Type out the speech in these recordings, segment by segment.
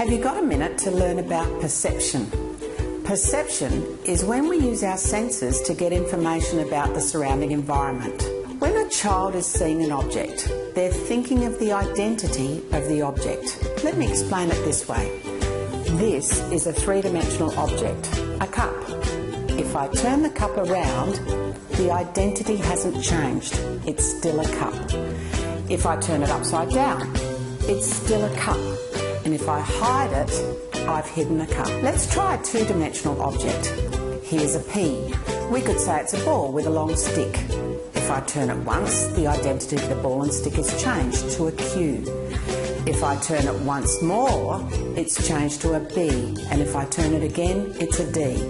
Have you got a minute to learn about perception? Perception is when we use our senses to get information about the surrounding environment. When a child is seeing an object, they're thinking of the identity of the object. Let me explain it this way. This is a three-dimensional object, a cup. If I turn the cup around, the identity hasn't changed. It's still a cup. If I turn it upside down, it's still a cup. And if I hide it, I've hidden a cup. Let's try a two-dimensional object. Here's a pea. We could say it's a ball with a long stick. If I turn it once, the identity of the ball and stick is changed to a Q. If I turn it once more, it's changed to a B. And if I turn it again, it's a D.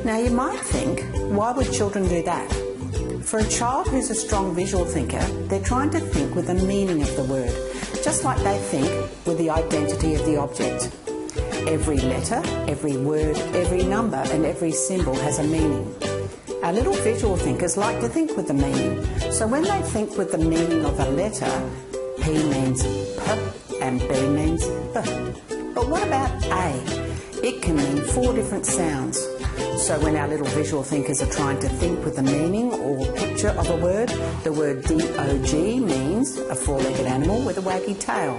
Now you might think, why would children do that? For a child who's a strong visual thinker, they're trying to think with the meaning of the word, just like they think with the identity of the object. Every letter, every word, every number and every symbol has a meaning. Our little visual thinkers like to think with the meaning. So when they think with the meaning of a letter, P means P and B means B. But what about A? It can mean 4 different sounds. So when our little visual thinkers are trying to think with the meaning or picture of a word, the word D-O-G means a 4-legged animal with a waggy tail.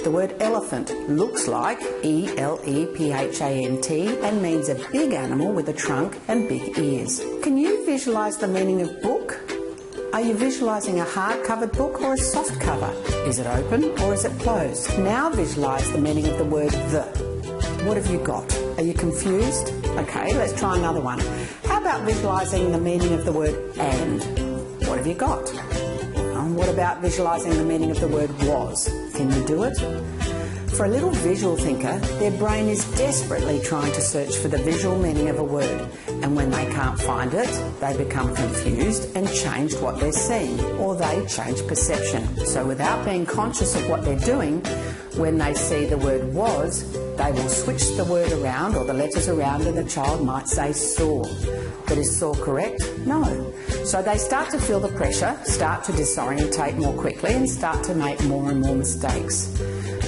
The word elephant looks like E-L-E-P-H-A-N-T and means a big animal with a trunk and big ears. Can you visualise the meaning of book? Are you visualising a hard-covered book or a soft cover? Is it open or is it closed? Now visualise the meaning of the word the. What have you got? Are you confused? Okay, let's try another one. How about visualising the meaning of the word and? What have you got? What about visualising the meaning of the word was? Can you do it? For a little visual thinker, their brain is desperately trying to search for the visual meaning of a word, and when they can't find it, they become confused and change what they're seeing, or they change perception. So without being conscious of what they're doing, when they see the word was, they will switch the word around or the letters around and the child might say saw. But is saw correct? No. So they start to feel the pressure, start to disorientate more quickly and start to make more and more mistakes.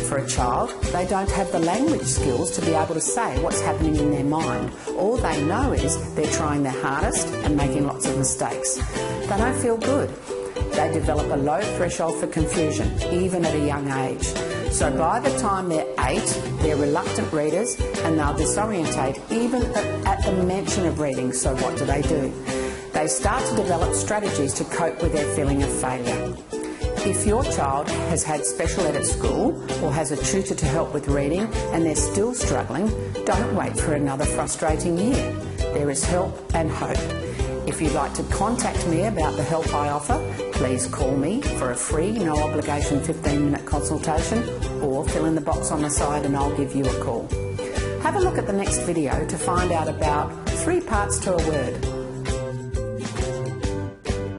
For a child, they don't have the language skills to be able to say what's happening in their mind. All they know is they're trying their hardest and making lots of mistakes. They don't feel good. They develop a low threshold for confusion, even at a young age. So by the time they're 8, they're reluctant readers and they'll disorientate even at the mention of reading. So what do? They start to develop strategies to cope with their feeling of failure. If your child has had special ed at school or has a tutor to help with reading and they're still struggling, don't wait for another frustrating year. There is help and hope. If you'd like to contact me about the help I offer, please call me for a free, no obligation 15-minute consultation or fill in the box on the side and I'll give you a call. Have a look at the next video to find out about 3 parts to a word.